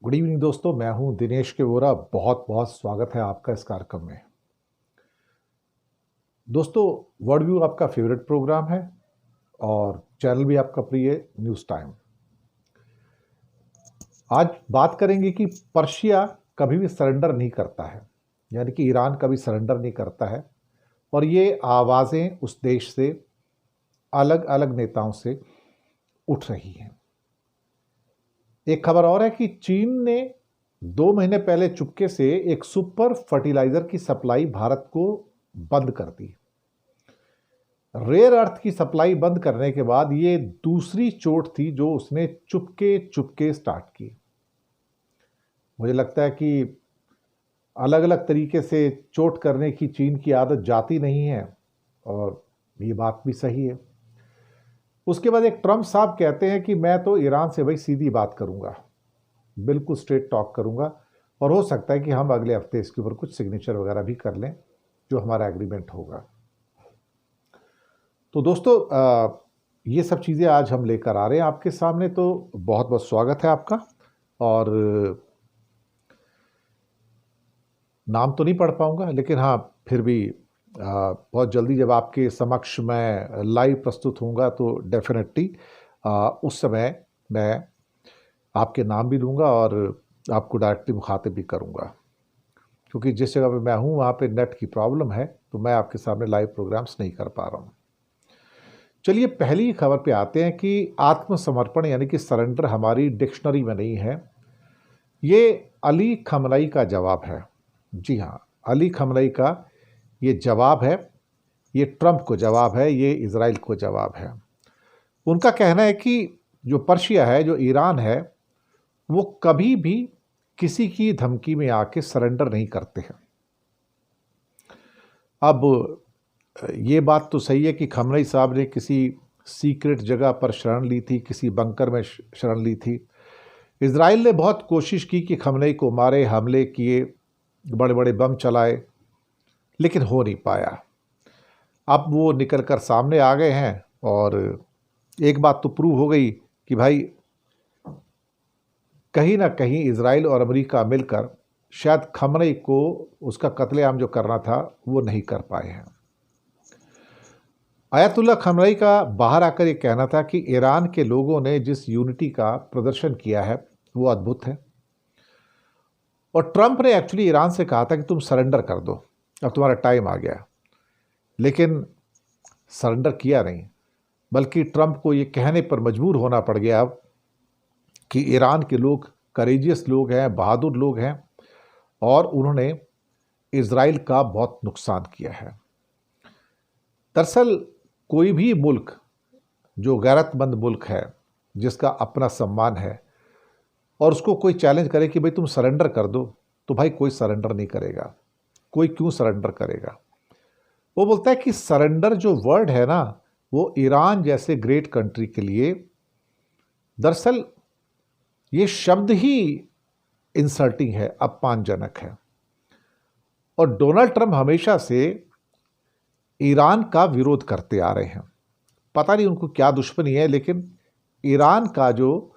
Good evening दोस्तों, मैं हूं दिनेश के वोरा। बहुत बहुत स्वागत है आपका इस कार्यक्रम में। दोस्तों, वर्ल्ड व्यू आपका फेवरेट प्रोग्राम है और चैनल भी आपका प्रिय न्यूज़ टाइम। आज बात करेंगे कि पर्शिया कभी भी सरेंडर नहीं करता है, यानी कि ईरान कभी सरेंडर नहीं करता है। और ये आवाज़ें उस देश से अलग अलग नेताओं से उठ रही हैं। एक खबर और है कि चीन ने 2 महीने पहले चुपके से एक सुपर फर्टिलाइजर की सप्लाई भारत को बंद कर दी। रेयर अर्थ की सप्लाई बंद करने के बाद ये दूसरी चोट थी जो उसने चुपके चुपके स्टार्ट की। मुझे लगता है कि अलग अलग तरीके से चोट करने की चीन की आदत जाती नहीं है, और ये बात भी सही है। उसके बाद एक ट्रम्प साहब कहते हैं कि मैं तो ईरान से भाई सीधी बात करूंगा, बिल्कुल स्ट्रेट टॉक करूंगा, और हो सकता है कि हम अगले हफ्ते इसके ऊपर कुछ सिग्नेचर वगैरह भी कर लें जो हमारा एग्रीमेंट होगा। तो दोस्तों, ये सब चीज़ें आज हम लेकर आ रहे हैं आपके सामने, तो बहुत बहुत स्वागत है आपका। और नाम तो नहीं पढ़ पाऊंगा, लेकिन हाँ फिर भी बहुत जल्दी जब आपके समक्ष मैं लाइव प्रस्तुत होऊंगा तो डेफिनेटली उस समय मैं आपके नाम भी लूँगा और आपको डायरेक्टली मुखातिब भी करूँगा, क्योंकि जिस जगह पे मैं हूँ वहाँ पे नेट की प्रॉब्लम है, तो मैं आपके सामने लाइव प्रोग्राम्स नहीं कर पा रहा हूँ। चलिए पहली खबर पे आते हैं कि आत्मसमर्पण यानी कि सरेंडर हमारी डिक्शनरी में नहीं है। ये अली खमनई का जवाब है। जी हाँ, अली खमनई का ये जवाब है। ये ट्रंप को जवाब है, ये इजराइल को जवाब है। उनका कहना है कि जो पर्शिया है, जो ईरान है, वो कभी भी किसी की धमकी में आके सरेंडर नहीं करते हैं। अब ये बात तो सही है कि खमनई साहब ने किसी सीक्रेट जगह पर शरण ली थी, किसी बंकर में शरण ली थी। इजराइल ने बहुत कोशिश की कि खमनई को मारे, हमले किए, बड़े बड़े बम चलाए, लेकिन हो नहीं पाया। अब वो निकल कर सामने आ गए हैं और एक बात तो प्रूव हो गई कि भाई कहीं ना कहीं इजराइल और अमेरिका मिलकर शायद खमनई को उसका कत्लेआम जो करना था वो नहीं कर पाए हैं। आयतुल्ला खमनई का बाहर आकर ये कहना था कि ईरान के लोगों ने जिस यूनिटी का प्रदर्शन किया है वो अद्भुत है। और ट्रंप ने एक्चुअली ईरान से कहा था कि तुम सरेंडर कर दो, अब तुम्हारा टाइम आ गया, लेकिन सरेंडर किया नहीं, बल्कि ट्रंप को ये कहने पर मजबूर होना पड़ गया अब कि ईरान के लोग करेजियस लोग हैं, बहादुर लोग हैं, और उन्होंने इजराइल का बहुत नुकसान किया है। दरअसल कोई भी मुल्क जो गैरतमंद मुल्क है, जिसका अपना सम्मान है, और उसको कोई चैलेंज करे कि भाई तुम सरेंडर कर दो, तो भाई कोई सरेंडर नहीं करेगा। कोई क्यों सरेंडर करेगा? वो बोलता है कि सरेंडर जो वर्ड है ना, वो ईरान जैसे ग्रेट कंट्री के लिए दरअसल ये शब्द ही इंसल्टिंग है, अपमानजनक है। और डोनाल्ड ट्रंप हमेशा से ईरान का विरोध करते आ रहे हैं। पता नहीं उनको क्या दुश्मनी है, लेकिन ईरान का जो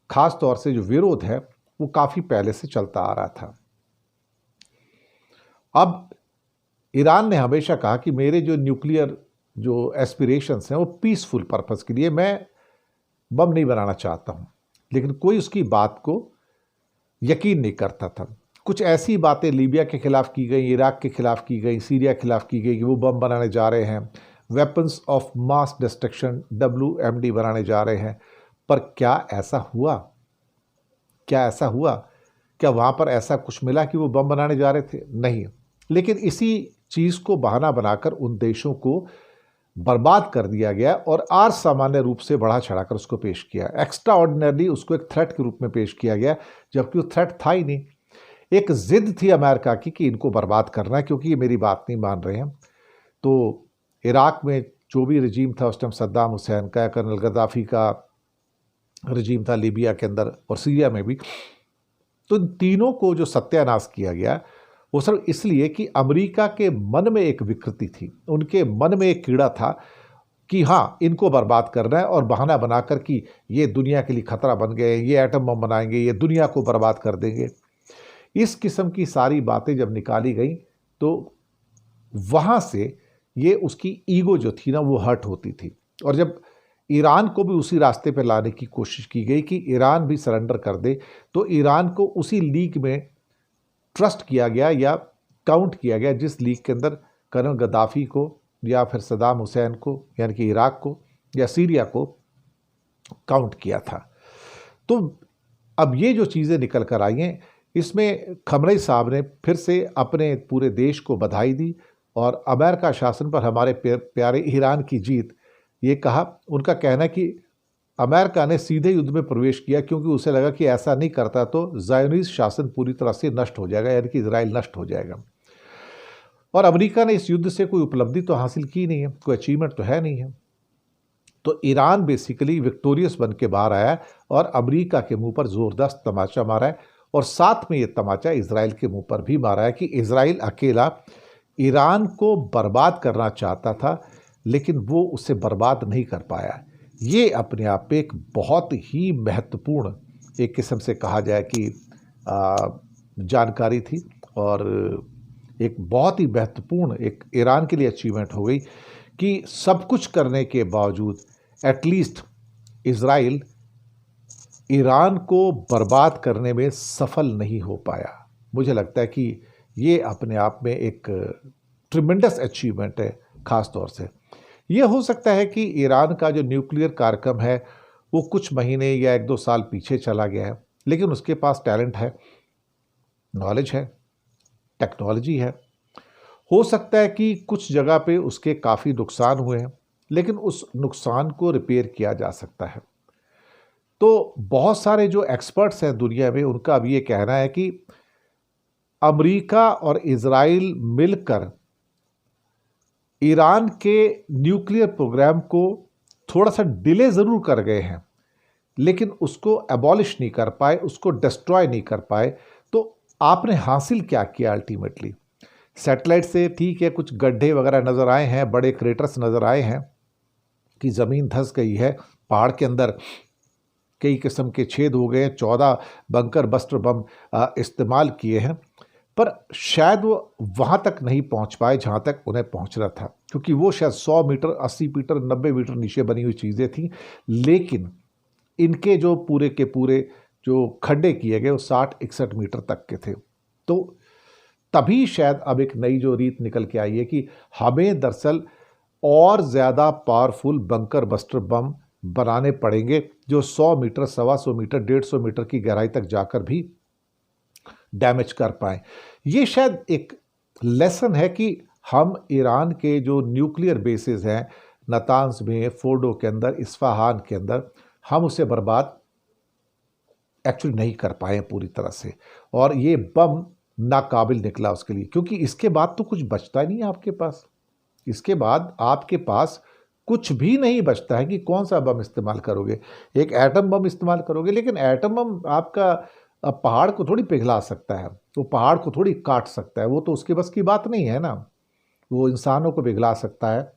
खास तौर से जो विरोध है वो काफ़ी पहले से चलता आ रहा था। अब ईरान ने हमेशा कहा कि मेरे जो न्यूक्लियर जो एस्पिरेशंस हैं वो पीसफुल पर्पस के लिए, मैं बम नहीं बनाना चाहता हूँ, लेकिन कोई उसकी बात को यकीन नहीं करता था। कुछ ऐसी बातें लीबिया के खिलाफ की गई, इराक के खिलाफ की गई, सीरिया के खिलाफ की गई कि वो बम बनाने जा रहे हैं, weapons of mass destruction WMD बनाने जा रहे हैं। पर क्या ऐसा हुआ? क्या ऐसा हुआ? क्या वहाँ पर ऐसा कुछ मिला कि वो बम बनाने जा रहे थे? नहीं। लेकिन इसी चीज़ को बहाना बनाकर उन देशों को बर्बाद कर दिया गया और असामान्य रूप से बढ़ा चढ़ाकर उसको पेश किया। एक्स्ट्रा ऑर्डिनरी उसको एक थ्रेट के रूप में पेश किया गया, जबकि वो थ्रेट था ही नहीं। एक जिद थी अमेरिका की कि इनको बर्बाद करना है, क्योंकि ये मेरी बात नहीं मान रहे हैं। तो इराक में जो भी रजीम था उस टाइम, सद्दाम हुसैन का, कर्नल गद्दाफी का रजीम था लीबिया के अंदर, और सीरिया में भी, तो इन तीनों को जो सत्यानाश किया गया वो सिर्फ इसलिए कि अमेरिका के मन में एक विकृति थी, उनके मन में एक कीड़ा था कि हाँ इनको बर्बाद करना है, और बहाना बनाकर कि ये दुनिया के लिए खतरा बन गए, ये एटम बम बनाएंगे, ये दुनिया को बर्बाद कर देंगे। इस किस्म की सारी बातें जब निकाली गई तो वहाँ से ये उसकी ईगो जो थी ना वो हर्ट होती थी। और जब ईरान को भी उसी रास्ते पर लाने की कोशिश की गई कि ईरान भी सरेंडर कर दे, तो ईरान को उसी लीग में ट्रस्ट किया गया या काउंट किया गया जिस लीग के अंदर कर्नल गद्दाफी को या फिर सदाम हुसैन को यानी कि इराक को या सीरिया को काउंट किया था। तो अब ये जो चीज़ें निकल कर आई हैं, इसमें खमरई साहब ने फिर से अपने पूरे देश को बधाई दी और अमेरिका शासन पर हमारे प्यारे ईरान की जीत, ये कहा। उनका कहना है कि अमेरिका ने सीधे युद्ध में प्रवेश किया क्योंकि उसे लगा कि ऐसा नहीं करता तो ज़ायोनिस्ट शासन पूरी तरह से नष्ट हो जाएगा, यानी कि इजराइल नष्ट हो जाएगा। और अमेरिका ने इस युद्ध से कोई उपलब्धि तो हासिल की नहीं है, कोई अचीवमेंट तो है नहीं है। तो ईरान बेसिकली विक्टोरियस बन के बाहर आया और अमेरिका के मुंह पर ज़ोरदार तमाचा मारा है, और साथ में ये तमाचा इजराइल के मुंह पर भी मारा है कि इजराइल अकेला ईरान को बर्बाद करना चाहता था, लेकिन वो उसे बर्बाद नहीं कर पाया। ये अपने आप में एक बहुत ही महत्वपूर्ण, एक किस्म से कहा जाए कि जानकारी थी, और एक बहुत ही महत्वपूर्ण एक ईरान के लिए अचीवमेंट हो गई कि सब कुछ करने के बावजूद एटलीस्ट इजराइल ईरान को बर्बाद करने में सफल नहीं हो पाया। मुझे लगता है कि ये अपने आप में एक ट्रिमेंडस अचीवमेंट है। ख़ास तौर से ये हो सकता है कि ईरान का जो न्यूक्लियर कार्यक्रम है वो कुछ महीने या 1-2 साल पीछे चला गया है, लेकिन उसके पास टैलेंट है, नॉलेज है, टेक्नोलॉजी है। हो सकता है कि कुछ जगह पे उसके काफ़ी नुकसान हुए हैं, लेकिन उस नुकसान को रिपेयर किया जा सकता है। तो बहुत सारे जो एक्सपर्ट्स हैं दुनिया में, उनका अब ये कहना है कि अमेरिका और इजराइल मिलकर ईरान के न्यूक्लियर प्रोग्राम को थोड़ा सा डिले ज़रूर कर गए हैं, लेकिन उसको एबॉलिश नहीं कर पाए, उसको डिस्ट्रॉय नहीं कर पाए। तो आपने हासिल क्या किया अल्टीमेटली? सैटेलाइट से ठीक है, कुछ गड्ढे वगैरह नज़र आए हैं, बड़े क्रेटर्स नज़र आए हैं कि ज़मीन धंस गई है, पहाड़ के अंदर कई किस्म के छेद हो गए, 14 बंकर बस्टर बम इस्तेमाल किए हैं, पर शायद वो वहाँ तक नहीं पहुँच पाए जहाँ तक उन्हें पहुँचना था, क्योंकि वो शायद 100 मीटर, 80 मीटर, 90 मीटर नीचे बनी हुई चीज़ें थीं। लेकिन इनके जो पूरे के पूरे जो खड्डे किए गए वो 60-61 मीटर तक के थे। तो तभी शायद अब एक नई जो रीत निकल के आई है कि हमें दरअसल और ज़्यादा पावरफुल बंकर बस्टर बम बनाने पड़ेंगे जो 100 मीटर, 125 मीटर, 150 मीटर की गहराई तक जाकर भी डैमेज कर पाएँ। ये शायद एक लेसन है कि हम ईरान के जो न्यूक्लियर बेसेस हैं, नातांज में, फोर्डो के अंदर, इस्फहान के अंदर, हम उसे बर्बाद एक्चुअली नहीं कर पाए पूरी तरह से, और ये बम नाकाबिल निकला उसके लिए, क्योंकि इसके बाद तो कुछ बचता ही नहीं है आपके पास। इसके बाद आपके पास कुछ भी नहीं बचता है कि कौन सा बम इस्तेमाल करोगे। एक एटम बम इस्तेमाल करोगे, लेकिन एटम बम आपका पहाड़ को थोड़ी पिघला सकता है, वो पहाड़ को थोड़ी काट सकता है, वो तो उसके बस की बात नहीं है ना। वो इंसानों को पिघला सकता है,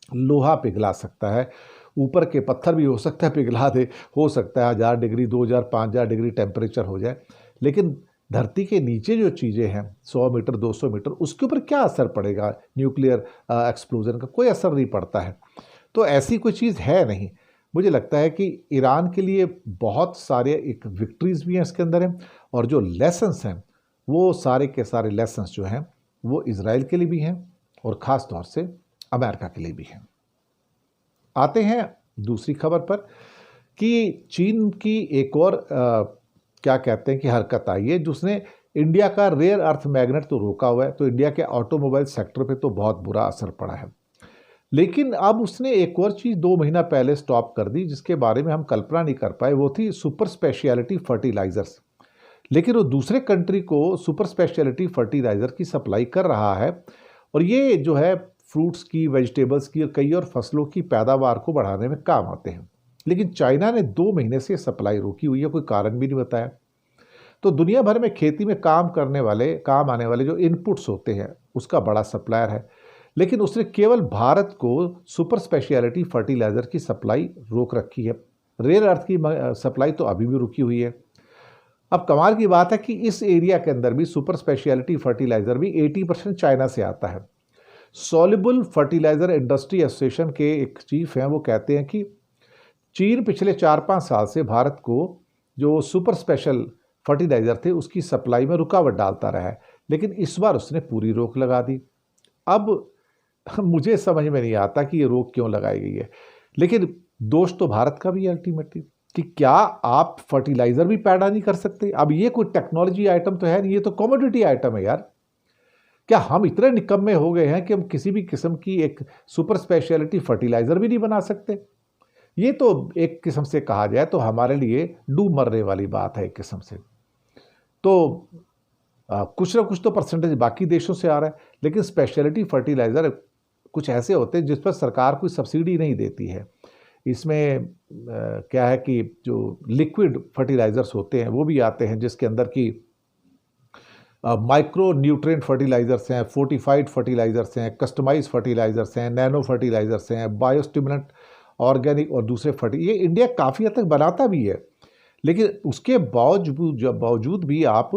लोहा पिघला सकता है, ऊपर के पत्थर भी हो सकता है पिघला दे, हो सकता है 1000 डिग्री, 2000, 5000 डिग्री टेम्परेचर हो जाए, लेकिन धरती के नीचे जो चीज़ें हैं 100 मीटर, 200 मीटर, उसके ऊपर क्या असर पड़ेगा न्यूक्लियर एक्सप्लोजन का? कोई असर नहीं पड़ता है। तो ऐसी कोई चीज़ है नहीं। मुझे लगता है कि ईरान के लिए बहुत सारे एक विक्ट्रीज़ भी हैं इसके अंदर हैं, और जो लेसन्स हैं वो सारे के सारे लेसन्स जो हैं वो इज़राइल के लिए भी हैं और ख़ास तौर से अमेरिका के लिए भी हैं। आते हैं दूसरी खबर पर कि चीन की एक और क्या कहते हैं कि हरकत आई है जिसने इंडिया का रेयर अर्थ मैग्नेट तो रोका हुआ है, तो इंडिया के ऑटोमोबाइल सेक्टर पे तो बहुत बुरा असर पड़ा है। लेकिन अब उसने एक और चीज़ 2 महीना पहले स्टॉप कर दी जिसके बारे में हम कल्पना नहीं कर पाए, वो थी सुपर स्पेशलिटी फर्टिलाइज़र्स। लेकिन वो दूसरे कंट्री को सुपर स्पेशलिटी फर्टिलाइज़र की सप्लाई कर रहा है, और ये जो है फ्रूट्स की, वेजिटेबल्स की और कई और फसलों की पैदावार को बढ़ाने में काम आते हैं। लेकिन चाइना ने 2 महीने से सप्लाई रोकी हुई है, कोई कारण भी नहीं बताया। तो दुनिया भर में खेती में काम आने वाले जो इनपुट्स होते हैं उसका बड़ा सप्लायर है, लेकिन उसने केवल भारत को सुपर स्पेशलिटी फर्टिलाइज़र की सप्लाई रोक रखी है। रेयर अर्थ की सप्लाई तो अभी भी रुकी हुई है। अब कमाल की बात है कि इस एरिया के अंदर भी सुपर स्पेशलिटी फर्टिलाइज़र भी 80% चाइना से आता है। सॉल्युबल फर्टिलाइज़र इंडस्ट्री एसोसिएशन के एक चीफ हैं, वो कहते हैं कि चीन पिछले 4-5 साल से भारत को जो सुपर स्पेशल फर्टिलाइज़र थे उसकी सप्लाई में रुकावट डालता रहा है, लेकिन इस बार उसने पूरी रोक लगा दी। अब मुझे समझ में नहीं आता कि ये रोक क्यों लगाई गई है, लेकिन दोष तो भारत का भी है अल्टीमेटली, कि क्या आप फर्टिलाइज़र भी पैदा नहीं कर सकते? अब ये कोई टेक्नोलॉजी आइटम तो है नहीं, ये तो कमोडिटी आइटम है यार। क्या हम इतने निकम्मे हो गए हैं कि हम किसी भी किस्म की एक सुपर स्पेशलिटी फर्टिलाइज़र भी नहीं बना सकते? ये तो एक किस्म से कहा जाए तो हमारे लिए डूब मरने वाली बात है एक किस्म से। तो कुछ ना कुछ तो परसेंटेज बाकी देशों से आ रहा है, लेकिन स्पेशलिटी फर्टिलाइज़र कुछ ऐसे होते हैं जिस पर सरकार कोई सब्सिडी नहीं देती है। इसमें क्या है कि जो लिक्विड फर्टिलाइज़र्स होते हैं वो भी आते हैं, जिसके अंदर की माइक्रो न्यूट्रिएंट फर्टिलाइज़र्स हैं, फोर्टिफाइड फर्टिलाइज़र्स हैं, कस्टमाइज फर्टिलाइज़र्स हैं, नैनो फर्टिलाइज़र्स हैं, बायोस्टिमुलेंट, ऑर्गेनिक और दूसरे ये इंडिया काफ़ी हद तक बनाता भी है, लेकिन उसके बावजूद भी आप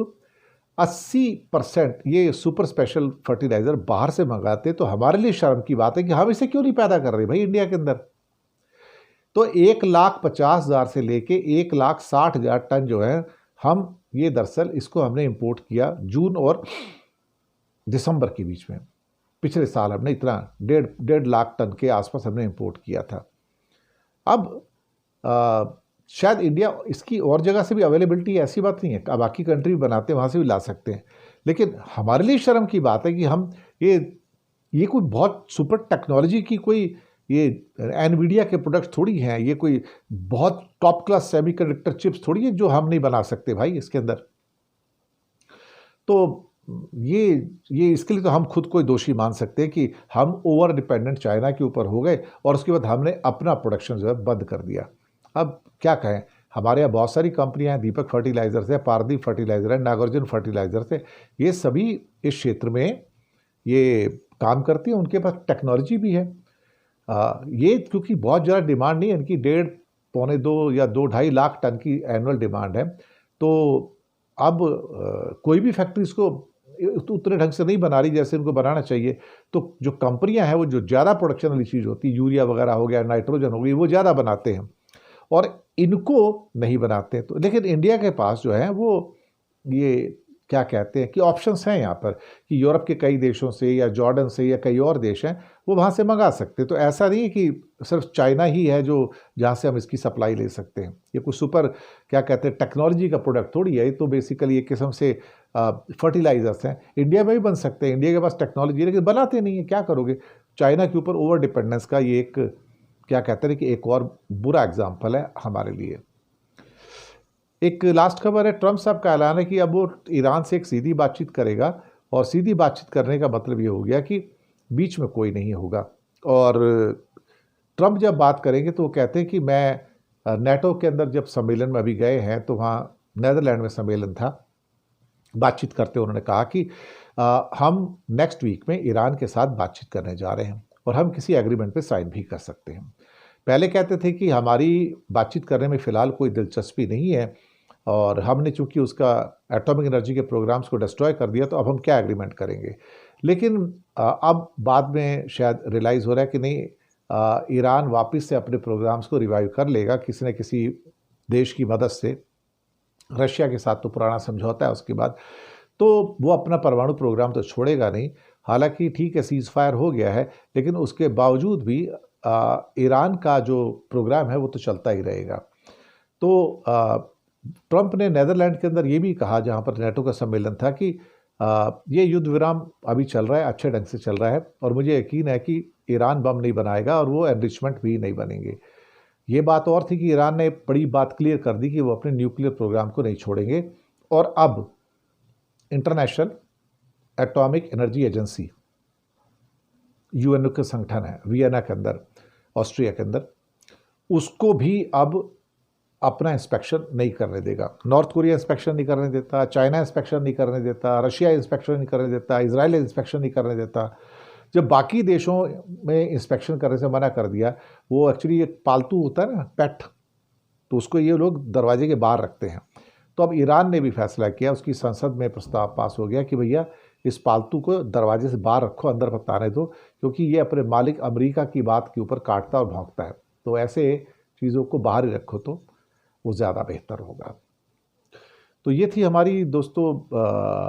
80% ये सुपर स्पेशल फर्टिलाइज़र बाहर से मंगाते, तो हमारे लिए शर्म की बात है कि हम इसे क्यों नहीं पैदा कर रहे भाई इंडिया के अंदर। तो 1,50,000 से लेके 1,60,000 टन जो है, हम ये दरअसल इसको हमने इंपोर्ट किया जून और दिसंबर के बीच में। पिछले साल हमने इतना 1.5 लाख टन के आसपास हमने इंपोर्ट किया था। अब शायद इंडिया इसकी और जगह से भी अवेलेबिलिटी, ऐसी बात नहीं है, बाकी कंट्री बनाते हैं वहाँ से भी ला सकते हैं, लेकिन हमारे लिए शर्म की बात है कि हम ये कोई बहुत सुपर टेक्नोलॉजी की कोई ये एनवीडिया के प्रोडक्ट्स थोड़ी हैं, ये कोई बहुत टॉप क्लास सेमीकंडक्टर चिप्स थोड़ी है जो हम नहीं बना सकते भाई इसके अंदर। तो ये इसके लिए तो हम खुद को दोषी मान सकते हैं कि हम ओवर डिपेंडेंट चाइना के ऊपर हो गए और उसके बाद हमने अपना प्रोडक्शन जो है बंद कर दिया। अब क्या कहें, हमारे यहाँ बहुत सारी कंपनियां हैं, दीपक फर्टिलाइज़र्स है, पारदीप फर्टिलाइज़र है, नागार्जुन फर्टिलाइज़र्स है, ये सभी इस क्षेत्र में ये काम करती हैं, उनके पास टेक्नोलॉजी भी है। ये क्योंकि बहुत ज़्यादा डिमांड नहीं है इनकी, 1.5, पौने 2 या 2-2.5 लाख टन की एनुअल डिमांड है, तो अब कोई भी फैक्ट्री इसको उतने ढंग से नहीं बना रही जैसे इनको बनाना चाहिए। तो जो कंपनियां हैं वो जो ज़्यादा प्रोडक्शन वाली चीज़ होती है, यूरिया वगैरह हो गया, नाइट्रोजन हो गई, वो ज़्यादा बनाते हैं और इनको नहीं बनाते। तो लेकिन इंडिया के पास जो है वो ये क्या कहते हैं कि ऑप्शंस हैं यहाँ पर कि यूरोप के कई देशों से या जॉर्डन से या कई और देश हैं, वो वहाँ से मंगा सकते हैं। तो ऐसा नहीं है कि सिर्फ चाइना ही है जो जहाँ से हम इसकी सप्लाई ले सकते हैं। ये कोई सुपर क्या कहते हैं टेक्नोलॉजी का प्रोडक्ट थोड़ी है, ये तो बेसिकली एक किस्म से फर्टिलाइजर्स हैं। इंडिया में भी बन सकते हैं, इंडिया के पास टेक्नोलॉजी है, लेकिन बनाते नहीं है, क्या करोगे। चाइना के ऊपर ओवर डिपेंडेंस का ये एक क्या कहते हैं कि एक और बुरा एग्जाम्पल है हमारे लिए। एक लास्ट खबर है, ट्रंप साहब का ऐलान है कि अब वो ईरान से एक सीधी बातचीत करेगा, और सीधी बातचीत करने का मतलब ये हो गया कि बीच में कोई नहीं होगा। और ट्रंप जब बात करेंगे तो वो कहते हैं कि मैं नेटो के अंदर जब सम्मेलन में अभी गए हैं तो वहाँ नेदरलैंड में सम्मेलन था, बातचीत करते उन्होंने कहा कि हम नेक्स्ट वीक में ईरान के साथ बातचीत करने जा रहे हैं और हम किसी एग्रीमेंट पे साइन भी कर सकते हैं। पहले कहते थे कि हमारी बातचीत करने में फ़िलहाल कोई दिलचस्पी नहीं है और हमने चूंकि उसका एटॉमिक एनर्जी के प्रोग्राम्स को डिस्ट्रॉय कर दिया, तो अब हम क्या एग्रीमेंट करेंगे। लेकिन अब बाद में शायद रियलाइज़ हो रहा है कि नहीं, ईरान वापस से अपने प्रोग्राम्स को रिवाइव कर लेगा किसी न किसी देश की मदद से। रशिया के साथ तो पुराना समझौता है उसके बाद, तो वो अपना परमाणु प्रोग्राम तो छोड़ेगा नहीं। हालांकि ठीक है, सीज़ फायर हो गया है, लेकिन उसके बावजूद भी ईरान का जो प्रोग्राम है वो तो चलता ही रहेगा। तो ट्रंप ने नेदरलैंड के अंदर ये भी कहा, जहाँ पर नेटो का सम्मेलन था, कि ये युद्ध विराम अभी चल रहा है, अच्छे ढंग से चल रहा है, और मुझे यकीन है कि ईरान बम नहीं बनाएगा और वो एनरिचमेंट भी नहीं बनेंगे। ये बात और थी कि ईरान ने बड़ी बात क्लियर कर दी कि वो अपने न्यूक्लियर प्रोग्राम को नहीं छोड़ेंगे, और अब international atomic energy agency, UNO का संगठन है वियना के अंदर, ऑस्ट्रिया के अंदर, उसको भी अब अपना इंस्पेक्शन नहीं करने देगा। नॉर्थ कोरिया इंस्पेक्शन नहीं करने देता, चाइना इंस्पेक्शन नहीं करने देता, रशिया इंस्पेक्शन नहीं करने देता, इजराइल इंस्पेक्शन नहीं करने देता। जब बाकी देशों में इंस्पेक्शन करने से मना कर दिया, वो एक्चुअली एक पालतू होता है ना, पेट, तो उसको ये लोग दरवाजे के बाहर रखते हैं। तो अब ईरान ने भी फैसला किया, उसकी संसद में प्रस्ताव पास हो गया कि भैया इस पालतू को दरवाजे से बाहर रखो, अंदर मत आने दो, क्योंकि ये अपने मालिक अमेरिका की बात के ऊपर काटता और भौंकता है। तो ऐसे चीज़ों को बाहर ही रखो तो वो ज़्यादा बेहतर होगा। तो ये थी हमारी दोस्तों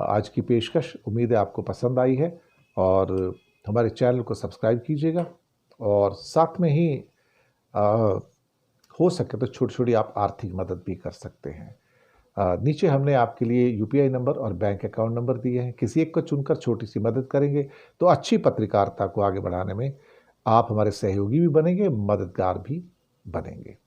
आज की पेशकश। उम्मीद है आपको पसंद आई है, और हमारे चैनल को सब्सक्राइब कीजिएगा, और साथ में ही हो सके तो छोटी छोटी आप आर्थिक मदद भी कर सकते हैं। नीचे हमने आपके लिए यूपीआई नंबर और बैंक अकाउंट नंबर दिए हैं। किसी एक को चुनकर छोटी सी मदद करेंगे तो अच्छी पत्रकारिता को आगे बढ़ाने में आप हमारे सहयोगी भी बनेंगे, मददगार भी बनेंगे।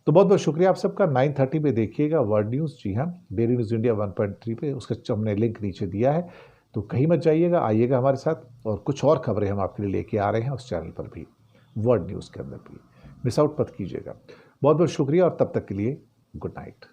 तो बहुत बहुत शुक्रिया आप सबका। 9:30 पे देखिएगा वर्ल्ड न्यूज़। जी हाँ, डेली न्यूज़ इंडिया 1.3 पे, उसका हमने लिंक नीचे दिया है, तो कहीं मत जाइएगा, आइएगा हमारे साथ, और कुछ और खबरें हम आपके लिए लेके आ रहे हैं उस चैनल पर भी, वर्ल्ड न्यूज़ के अंदर भी। मिस आउट मत कीजिएगा। बहुत बहुत शुक्रिया, और तब तक के लिए गुड नाइट।